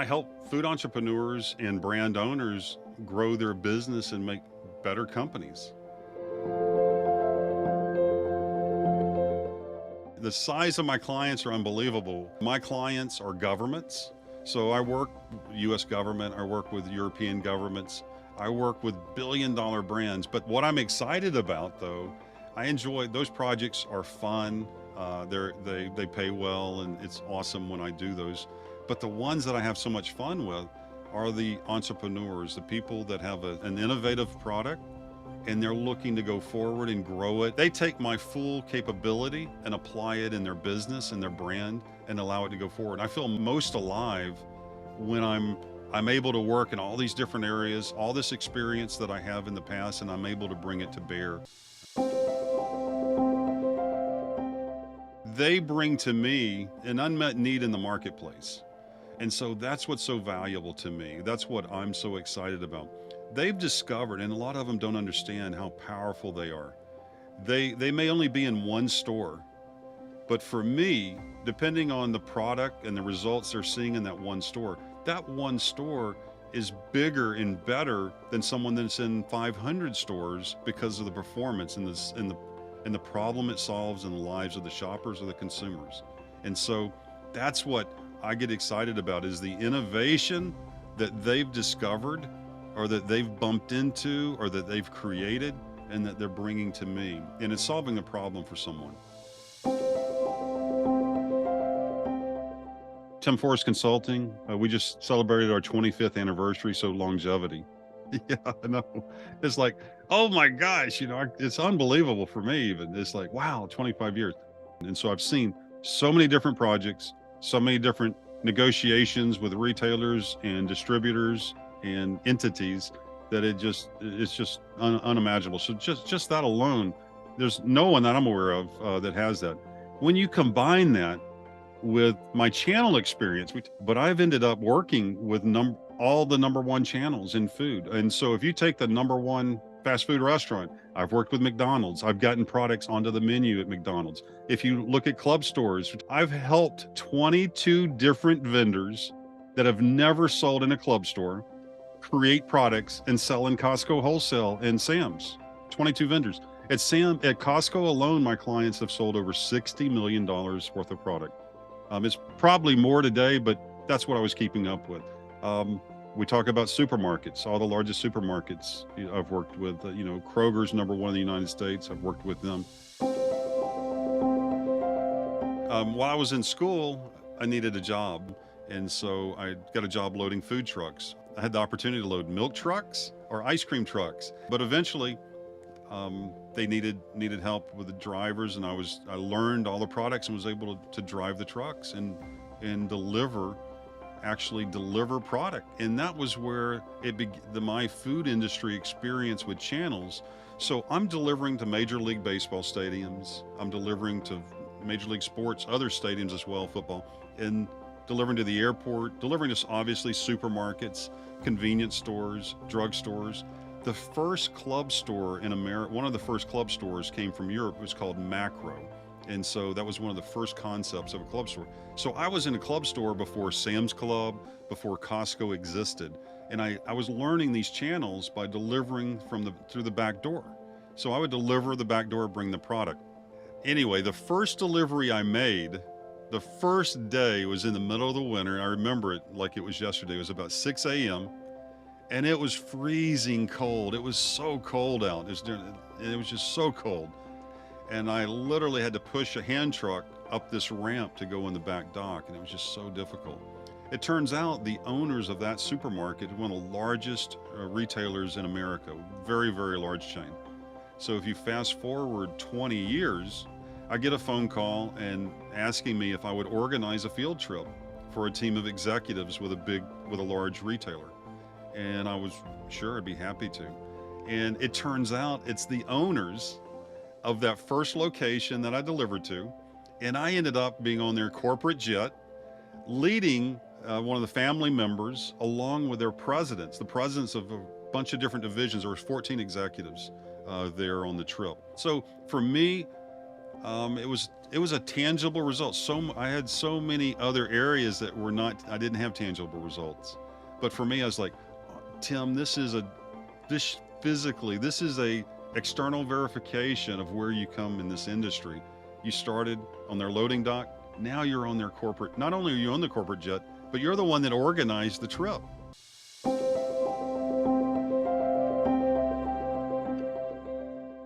I help food entrepreneurs and brand owners grow their business and make better companies. The size of my clients are unbelievable. My clients are governments. So I work US government, I work with European governments, I work with billion-dollar brands. But what I'm excited about though, I enjoy those projects are fun. They pay well and it's awesome when I do those. But the ones that I have so much fun with are the entrepreneurs, the people that have an innovative product and they're looking to go forward and grow it. They take my full capability and apply it in their business and their brand and allow it to go forward. I feel most alive when I'm able to work in all these different areas, all this experience that I have in the past, and I'm able to bring it to bear. They bring to me an unmet need in the marketplace. And so that's what's so valuable to me. That's what I'm so excited about. They've discovered, and a lot of them don't understand how powerful they are. They may only be in one store, but for me, depending on the product and the results they're seeing in that one store is bigger and better than someone that's in 500 stores because of the performance and the problem it solves in the lives of the shoppers or the consumers. And so that's what I get excited about is the innovation that they've discovered or that they've bumped into or that they've created and that they're bringing to me. And it's solving a problem for someone. Forrest Consulting, we just celebrated our 25th anniversary, so longevity. Yeah, I know. It's like, oh my gosh, it's unbelievable for me even. It's like, wow, 25 years. And so I've seen so many different projects, so many different negotiations with retailers and distributors and entities that it's just unimaginable. So just that alone, there's no one that I'm aware of that has that. When you combine that with my channel experience, but I've ended up working with all the number one channels in food. And so if you take the number one fast food restaurant, I've worked with McDonald's. I've gotten products onto the menu at McDonald's. If you look at club stores, I've helped 22 different vendors that have never sold in a club store create products and sell in Costco wholesale and Sam's. 22 vendors. At Costco alone, my clients have sold over $60 million worth of product. It's probably more today, but that's what I was keeping up with. We talk about supermarkets, all the largest supermarkets I've worked with. Kroger's number one in the United States. I've worked with them. While I was in school, I needed a job. And so I got a job loading food trucks. I had the opportunity to load milk trucks or ice cream trucks, but eventually they needed help with the drivers, and I learned all the products and was able to drive the trucks and actually deliver product. And that was where my food industry experience with channels. So I'm delivering to Major League Baseball stadiums. I'm delivering to Major League Sports, other stadiums as well, football, and delivering to the airport, delivering to obviously supermarkets, convenience stores, drugstores. The first club store in America, one of the first club stores came from Europe. It was called Macro. And so that was one of the first concepts of a club store. So I was in a club store before Sam's Club, before Costco existed. And I was learning these channels by delivering through the back door. So I would deliver the back door, bring the product. Anyway, the first delivery I made, the first day was in the middle of the winter. I remember it like it was yesterday. It was about 6 a.m. and it was freezing cold. It was so cold out. It was just so cold. And I literally had to push a hand truck up this ramp to go in the back dock, and it was just so difficult. It turns out the owners of that supermarket, one of the largest retailers in America, very, very large chain. So if you fast forward 20 years, I get a phone call and asking me if I would organize a field trip for a team of executives with a large retailer. And I was sure I'd be happy to. And it turns out it's the owners of that first location that I delivered to. And I ended up being on their corporate jet, leading one of the family members along with their presidents, the presidents of a bunch of different divisions. There was 14 executives there on the trip. So for me, It was a tangible result. I had so many other areas that were not. I didn't have tangible results, but for me, I was like, Tim, this physically, this is a external verification of where you come in this industry. You started on their loading dock. Now you're on their corporate. Not only are you on the corporate jet, but you're the one that organized the trip.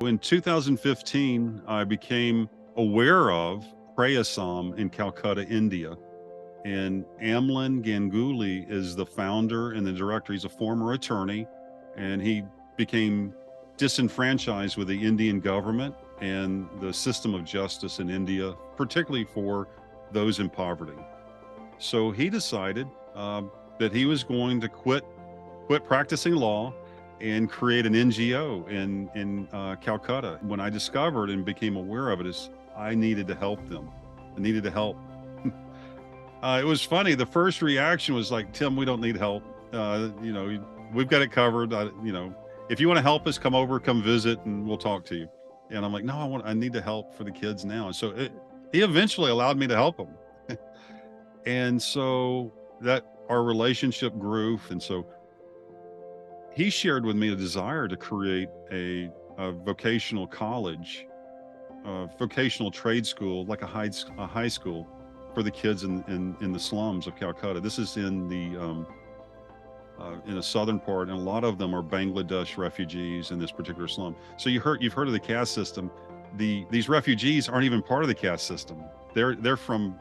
In 2015, I became aware of Prayasam in Calcutta, India. And Amlan Ganguly is the founder and the director. He's a former attorney, and he became disenfranchised with the Indian government and the system of justice in India, particularly for those in poverty. So he decided that he was going to quit practicing law and create an NGO in Calcutta. When I discovered and became aware of it, is I needed to help them. I needed to help. It was funny. The first reaction was like, Tim, we don't need help. We've got it covered. If you want to help us, come over, come visit, and we'll talk to you. And I'm like, no, I need to help for the kids now. And so he eventually allowed me to help him. And so that our relationship grew. And so he shared with me a desire to create a vocational college, vocational trade school, like a high school for the kids in the slums of Calcutta. This is in a southern part, and a lot of them are Bangladesh refugees in this particular slum. So you've heard of the caste system. These refugees aren't even part of the caste system. They're from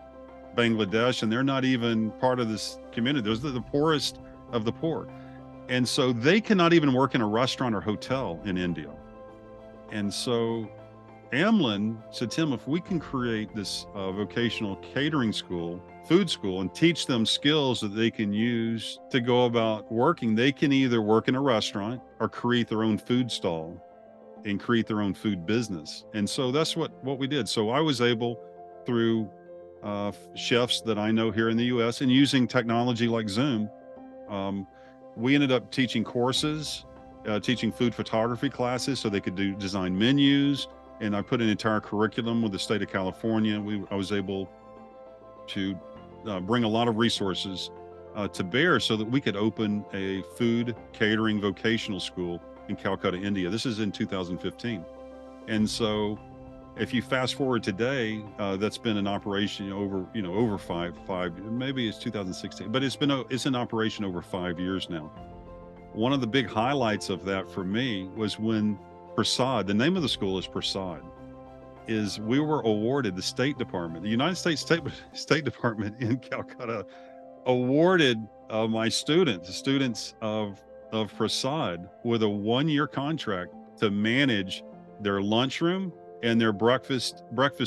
Bangladesh, and they're not even part of this community. Those are the poorest of the poor. And so they cannot even work in a restaurant or hotel in India. And so Amlan said, Tim, if we can create this vocational catering school, food school, and teach them skills that they can use to go about working, they can either work in a restaurant or create their own food stall and create their own food business. And so that's what we did. So I was able, through chefs that I know here in the US and using technology like Zoom, we ended up teaching courses, teaching food photography classes so they could design menus. And I put an entire curriculum with the state of California. I was able to bring a lot of resources to bear so that we could open a food catering vocational school in Calcutta, India. This is in 2015. And so if you fast forward today, that's been in operation over five, maybe it's 2016, but it's in operation over 5 years now. One of the big highlights of that for me was when Prasad, the name of the school is Prasad, is we were awarded, the State Department, the United States State Department in Calcutta awarded my students, the students of Prasad, with a 1-year contract to manage their lunchroom and their breakfast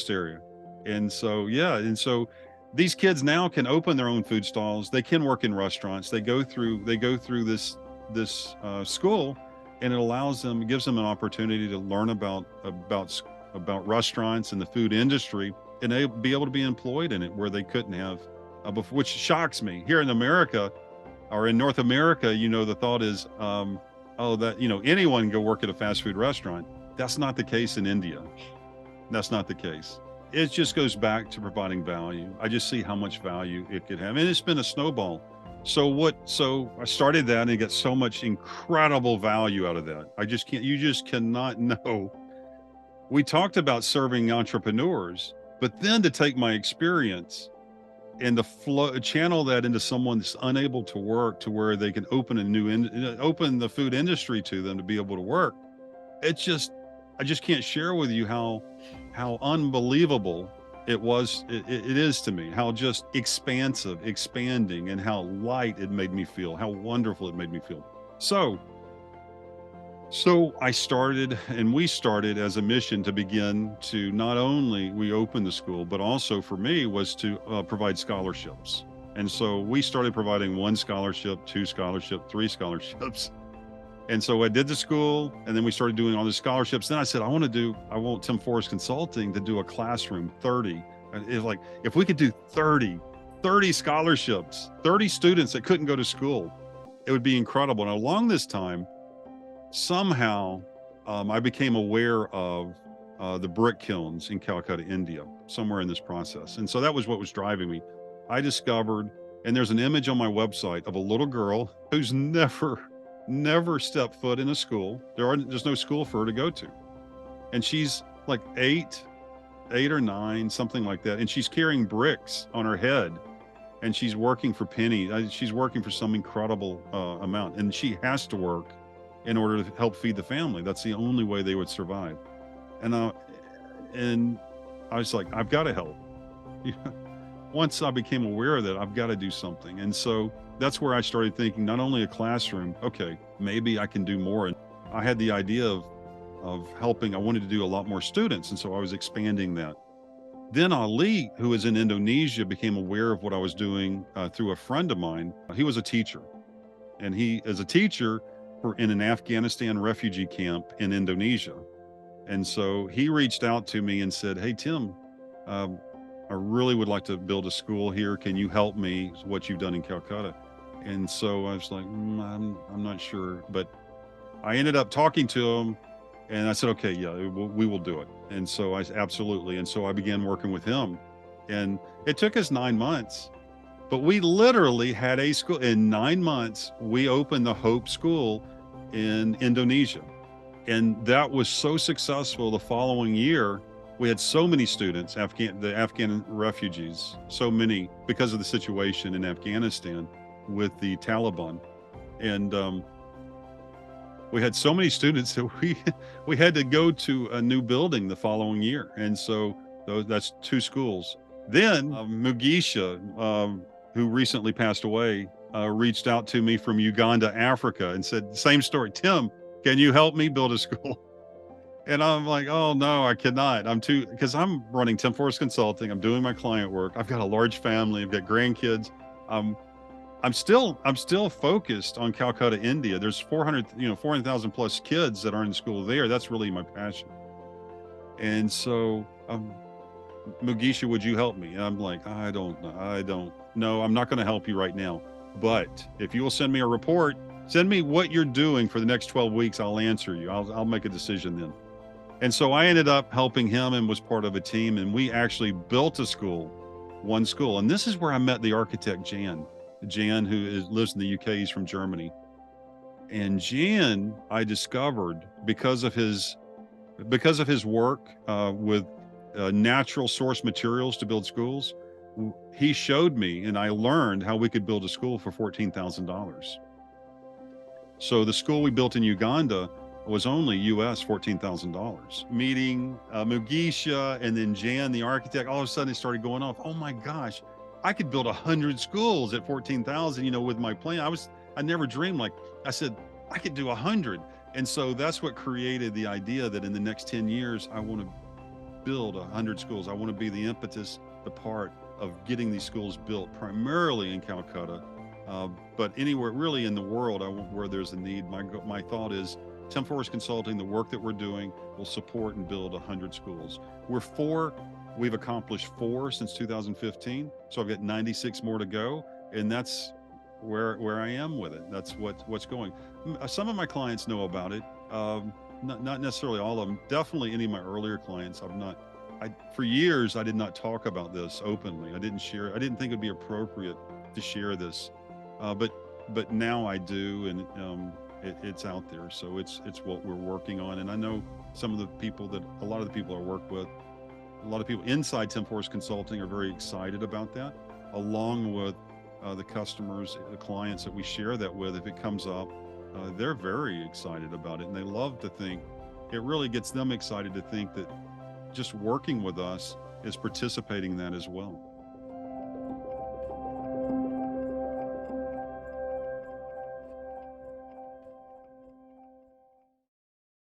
area. And so, these kids now can open their own food stalls. They can work in restaurants. They go through this school, and it gives them an opportunity to learn about restaurants and the food industry, and they be able to be employed in it where they couldn't have before, which shocks me. Here in America or in North America, the thought is, anyone can go work at a fast food restaurant. That's not the case in India. That's not the case. It just goes back to providing value. I just see how much value it could have. And it's been a snowball. So I started that and I got so much incredible value out of that. You just cannot know. We talked about serving entrepreneurs, but then to take my experience and channel that into someone that's unable to work to where they can open open the food industry to them to be able to work. I just can't share with you how unbelievable it is to me, how just expansive, expanding, and how light it made me feel, how wonderful it made me feel. So I started, and we started as a mission to begin to not only we opened the school, but also for me was to provide scholarships. And so we started providing 1 scholarship, 2 scholarships, 3 scholarships. And so I did the school, and then we started doing all the scholarships. Then I said, I want Tim Forrest Consulting to do a classroom, 30. It's like, if we could do 30 scholarships, 30 students that couldn't go to school, it would be incredible. And along this time, somehow I became aware of the brick kilns in Calcutta, India, somewhere in this process. And so that was what was driving me. I discovered, and there's an image on my website of a little girl who's never stepped foot in a school. There's no school for her to go to. And she's like eight or nine, something like that. And she's carrying bricks on her head, and she's working for pennies. She's working for some incredible amount, and she has to work in order to help feed the family. That's the only way they would survive. And and I was like, I've got to help. Once I became aware of that, I've got to do something. And so that's where I started thinking, not only a classroom, okay, maybe I can do more. And I had the idea of helping. I wanted to do a lot more students, and so I was expanding that. Then Ali, who is in Indonesia, became aware of what I was doing through a friend of mine. He was a teacher, and he is a teacher in an Afghanistan refugee camp in Indonesia. And so he reached out to me and said, "Hey, Tim, I really would like to build a school here. Can you help me? What you've done in Calcutta?" And so I was like, I'm not sure, but I ended up talking to him, and I said, "Okay, yeah, we will do it." And so absolutely. And so I began working with him, and it took us 9 months, but we literally had a school in 9 months. We opened the Hope School in Indonesia. And that was so successful. The following year, we had so many students, the Afghan refugees, so many, because of the situation in Afghanistan with the Taliban. And we had so many students that we had to go to a new building the following year. And so that's 2 schools. Then Mugisha, who recently passed away, reached out to me from Uganda, Africa, and said, same story, "Tim, can you help me build a school?" And I'm like, "Oh no, I cannot. Because I'm running Tim Forrest Consulting. I'm doing my client work. I've got a large family. I've got grandkids. I'm still focused on Calcutta, India. There's 400,000 plus kids that are in school there. That's really my passion." And so, "Mugisha, would you help me?" And I'm like, I don't know. I'm not going to help you right now. But if you will send me a report, send me what you're doing for the next 12 weeks, I'll answer you. I'll make a decision then. And so I ended up helping him and was part of a team, and we actually built one school. And this is where I met the architect, Jan, who lives in the UK. He's from Germany. And Jan, I discovered because of his work with natural source materials to build schools, he showed me, and I learned how we could build a school for $14,000. So the school we built in Uganda was only US $14,000. Meeting Mugisha and then Jan, the architect, all of a sudden it started going off. Oh my gosh, I could build 100 schools at 14,000, with my plan. I never dreamed, like I said, I could do 100. And so that's what created the idea that in the next 10 years, I want to build 100 schools. I want to be the impetus, the part of getting these schools built, primarily in Calcutta, but anywhere really in the world where there's a need. My thought is Tim Forrest Consulting, the work that we're doing, will support and build 100 schools. We've accomplished 4 since 2015, so I've got 96 more to go, and that's where I am with it. That's what's going. Some of my clients know about it, not necessarily all of them. Definitely any of my earlier clients, for years, I did not talk about this openly. I didn't share. I didn't think it'd be appropriate to share this, but now I do, and it's out there. So it's what we're working on. And I know a lot of the people I work with, a lot of people inside Tim Forrest Consulting are very excited about that, along with the customers, the clients that we share that with. If it comes up, they're very excited about it, and they love to think. It really gets them excited to think that just working with us is participating in that as well.